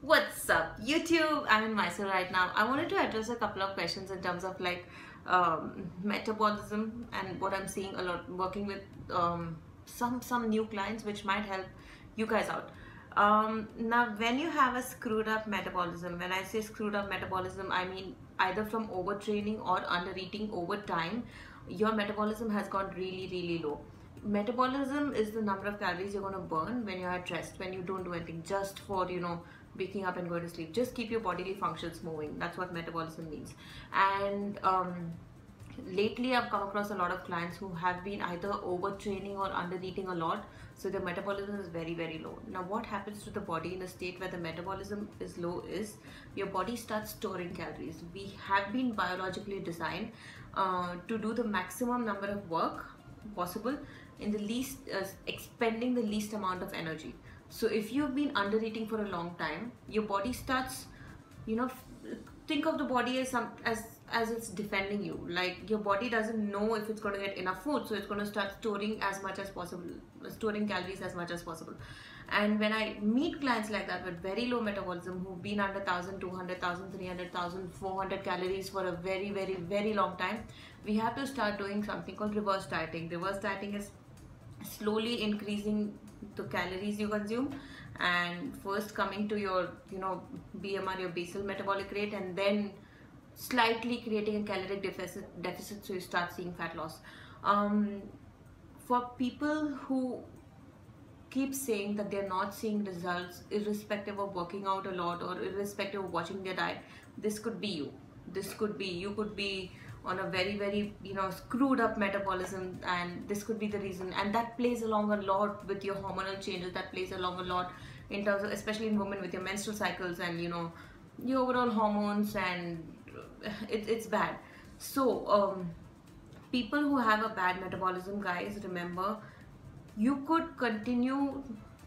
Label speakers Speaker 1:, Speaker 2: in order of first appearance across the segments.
Speaker 1: What's up, YouTube? I'm in Mysore right now. I wanted to address a couple of questions in terms of like metabolism and what I'm seeing a lot working with some new clients, which might help you guys out. Now, when you have a screwed up metabolism, when I say screwed up metabolism, I mean either from overtraining or under eating over time, your metabolism has gone really low. Metabolism is the number of calories you're going to burn when you're at rest, when you don't do anything, just for waking up and going to sleep. Just keep your bodily functions moving. That's what metabolism means. And lately I've come across a lot of clients who have been either overtraining or under eating a lot, so their metabolism is very low. Now what happens to the body in a state where the metabolism is low is your body starts storing calories. We have been biologically designed to do the maximum number of work possible in the least expending the least amount of energy. So if you've been under eating for a long time, your body starts, you know, think of the body as as it's defending you. Like your body doesn't know if it's going to get enough food, so it's going to start storing as much as possible, storing calories as much as possible. And when I meet clients like that with very low metabolism who've been under 1,200, 1,300, 1,400 calories for a very long time, we have to start doing something called reverse dieting. Reverse dieting is slowly increasing the calories you consume, and first coming to your BMR, your basal metabolic rate, and then slightly creating a caloric deficit, so you start seeing fat loss. For people who keep saying that they're not seeing results irrespective of working out a lot or irrespective of watching their diet, this could be you. This could be you. Could be on a very screwed up metabolism, and this could be the reason. And that plays along a lot with your hormonal changes. That plays along a lot in terms of, especially in women, with your menstrual cycles and your overall hormones, and it's bad. So people who have a bad metabolism, guys, remember, you could continue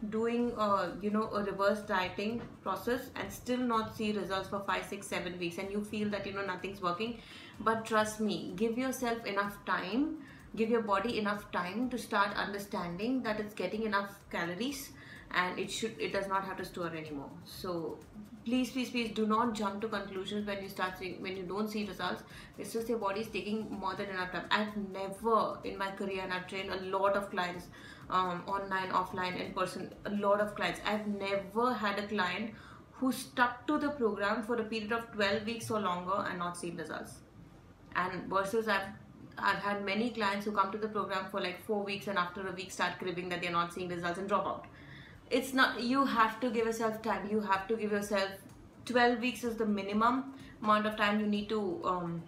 Speaker 1: doing a reverse dieting process and still not see results for 5, 6, 7 weeks, and you feel that nothing's working. But trust me, give yourself enough time, give your body enough time to start understanding that it's getting enough calories, and it does not have to store anymore. So please do not jump to conclusions when you don't see results. It's just your body is taking more than enough time. I've never in my career, and I've trained a lot of clients, online, offline, in person, a lot of clients, I've never had a client who stuck to the program for a period of 12 weeks or longer and not seen results. And versus I've had many clients who come to the program for like 4 weeks and after a week start cribbing that they're not seeing results and drop out. It's not, you have to give yourself time. You have to give yourself 12 weeks is the minimum amount of time you need to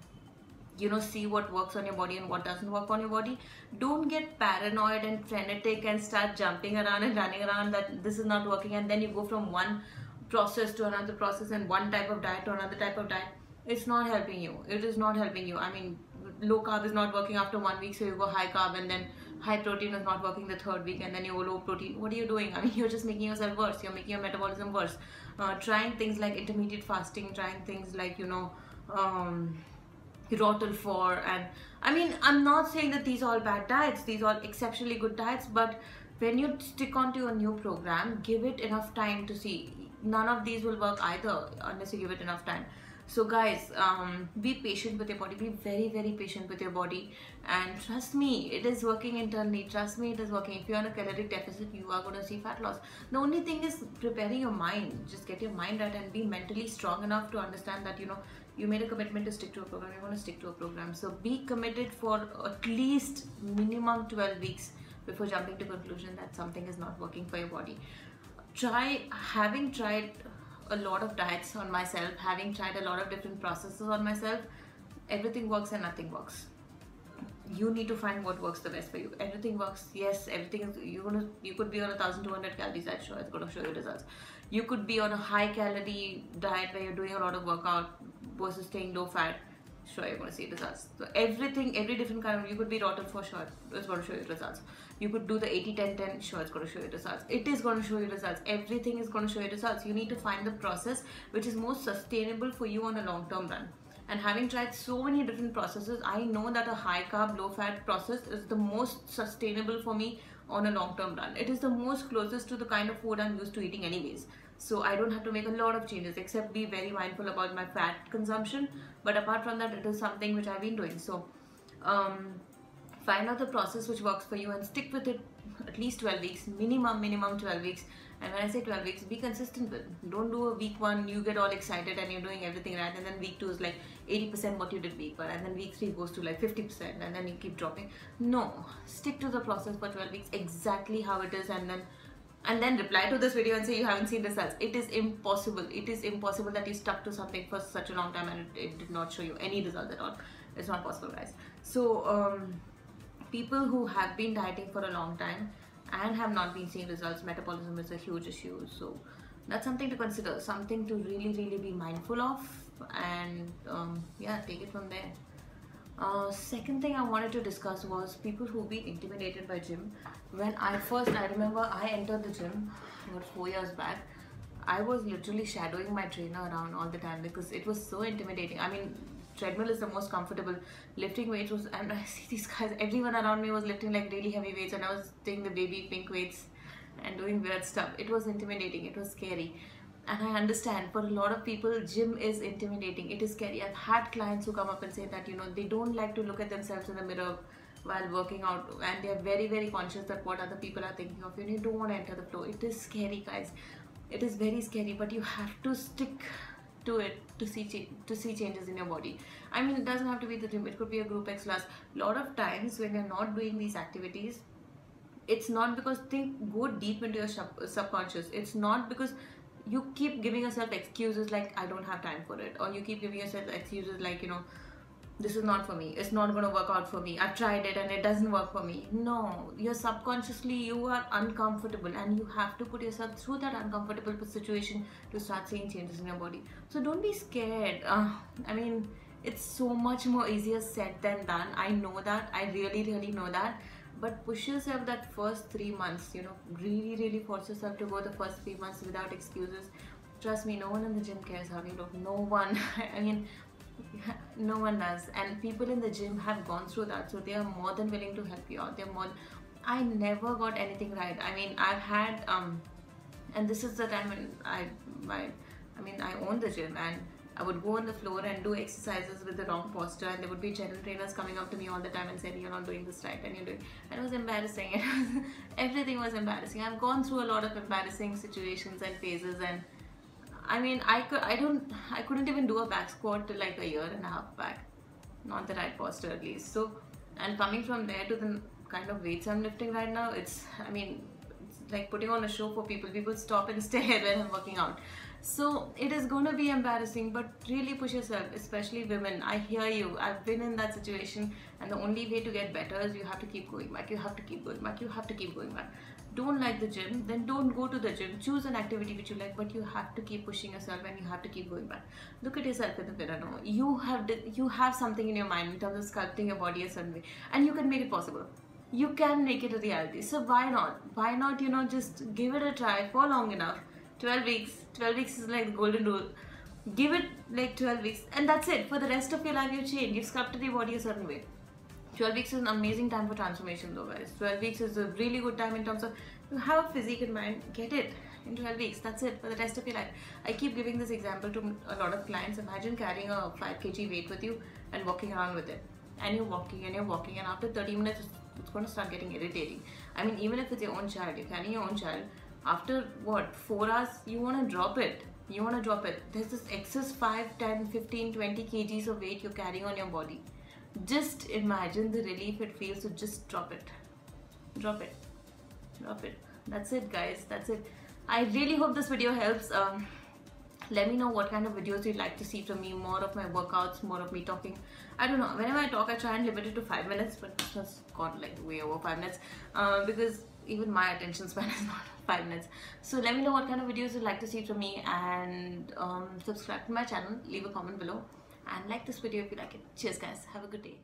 Speaker 1: see what works on your body and what doesn't work on your body. Don't get paranoid and frenetic and start jumping around and running around that this is not working, and then you go from one process to another process and one type of diet to another type of diet. It's not helping you. It is not helping you. I mean, low carb is not working after 1 week, so you go high carb, and then high protein is not working the 3rd week, and then you go low protein. What are you doing? I mean, you're just making yourself worse. You're making your metabolism worse. Trying things like intermittent fasting, trying things like Rotel 4, and I mean, I'm not saying that these are all bad diets. These are all exceptionally good diets, but when you stick onto a new program, give it enough time to see. None of these will work either unless you give it enough time. So guys, be patient with your body. Be very patient with your body, and trust me, it is working internally. Trust me, it is working. If you're on a caloric deficit, you are going to see fat loss. The only thing is preparing your mind. Just get your mind right and be mentally strong enough to understand that you made a commitment to stick to a program. You're going to stick to a program. So be committed for at least minimum 12 weeks before jumping to conclusion that something is not working for your body. Having tried a lot of diets on myself, having tried a lot of different processes on myself, everything works and nothing works. You need to find what works the best for you. Everything works, yes, everything is, you could be on 1,200 calories, I'm sure it's going to show you results. You could be on a high calorie diet where you're doing a lot of workout versus staying low fat, sure you're going to see results. So every different kind of, you could be Rotel for sure, it's going to show you results. You could do the 80-10-10, sure it's going to show you results. It is going to show you results. Everything is going to show you results. You need to find the process which is most sustainable for you on a long-term run. And having tried so many different processes, I know that a high carb, low fat process is the most sustainable for me on a long-term run. It is the most closest to the kind of food I'm used to eating anyways. so I don't have to make a lot of changes except be very mindful about my fat consumption. But apart from that, it is something which I've been doing. So find out the process which works for you and stick with it at least 12 weeks, minimum 12 weeks. And when I say 12 weeks, be consistent with it. Don't do a week 1, you get all excited and you're doing everything right, and then week 2 is like 80% what you did week 1, and then week 3 goes to like 50%, and then you keep dropping. No, stick to the process for 12 weeks, exactly how it is, and then reply to this video and say you haven't seen results. It is impossible. It is impossible that you stuck to something for such a long time and it did not show you any results at all. It's not possible, guys. So people who have been dieting for a long time and have not been seeing results, metabolism is a huge issue. So that's something to consider, something to really be mindful of, and yeah, take it from there. Second thing I wanted to discuss was people who've been intimidated by gym. When I remember I entered the gym about 4 years back, I was literally shadowing my trainer around all the time because it was so intimidating. I mean, treadmill is the most comfortable. Lifting weights was, and I see these guys, everyone around me was lifting like really heavy weights, and I was taking the baby pink weights and doing weird stuff. It was intimidating, it was scary. And I understand, for a lot of people, gym is intimidating, it is scary. I've had clients who come up and say that, you know, they don't like to look at themselves in the mirror while working out, and they are very conscious that what other people are thinking of you, and you don't want to enter the flow. It is scary, guys. It is very scary, but you have to stick to it to see changes in your body. I mean, it doesn't have to be the gym, it could be a group X class. A lot of times when you're not doing these activities, it's not because, go deep into your subconscious. It's not because you keep giving yourself excuses like I don't have time for it, or you keep giving yourself excuses like, you know, this is not for me, it's not going to work out for me, I've tried it and it doesn't work for me. No, you're subconsciously, you are uncomfortable, and you have to put yourself through that uncomfortable situation to start seeing changes in your body. So don't be scared. I mean, it's so much more easier said than done. I know that, I really know that. But push yourself that first 3 months, you know, really force yourself to go the first 3 months without excuses. Trust me, no one in the gym cares how you look. No one. I mean, no one does. And people in the gym have gone through that, so they are more than willing to help you out. I never got anything right. I mean, I've had and this is the time when I owned the gym, and I would go on the floor and do exercises with the wrong posture, and there would be general trainers coming up to me all the time and saying, you're not doing this right, and and it was embarrassing. Everything was embarrassing. I've gone through a lot of embarrassing situations and phases, and I mean, I couldn't even do a back squat till like a year and a half back. Not the right posture, at least. So, and coming from there to the kind of weights I'm lifting right now, it's like putting on a show for people. People stop and stare when I'm working out. So it is going to be embarrassing, but really push yourself, especially women. I hear you. I've been in that situation, and the only way to get better is you have to keep going back. You have to keep going back. You have to keep going back. Don't like the gym, then don't go to the gym. Choose an activity which you like, but you have to keep pushing yourself, and you have to keep going back. Look at yourself in the mirror now. You have something in your mind in terms of sculpting your body a certain way, and you can make it possible. You can make it a reality. So why not? Why not, you know, just give it a try for long enough. 12 weeks. 12 weeks is like the golden rule. Give it like 12 weeks, and that's it. For the rest of your life, you change. You've sculpted your body a certain way. 12 weeks is an amazing time for transformation though, guys. 12 weeks is a really good time in terms of you have a physique in mind, get it in 12 weeks. That's it for the rest of your life. I keep giving this example to a lot of clients. Imagine carrying a 5 kg weight with you and walking around with it. And you're walking and you're walking, and after 30 minutes, it's going to start getting irritating. I mean, even if it's your own child, you're carrying your own child, after what, 4 hours, you want to drop it. You want to drop it. There's this excess 5, 10, 15, 20 kgs of weight you're carrying on your body. Just imagine the relief it feels to just drop it. Drop it. Drop it. That's it, guys. That's it. I really hope this video helps. Let me know what kind of videos you'd like to see from me. More of my workouts, more of me talking. I don't know. Whenever I talk, I try and limit it to 5 minutes, but this has gone like way over 5 minutes because even my attention span is not 5 minutes. So let me know what kind of videos you'd like to see from me, and subscribe to my channel. Leave a comment below and like this video if you like it. Cheers, guys. Have a good day.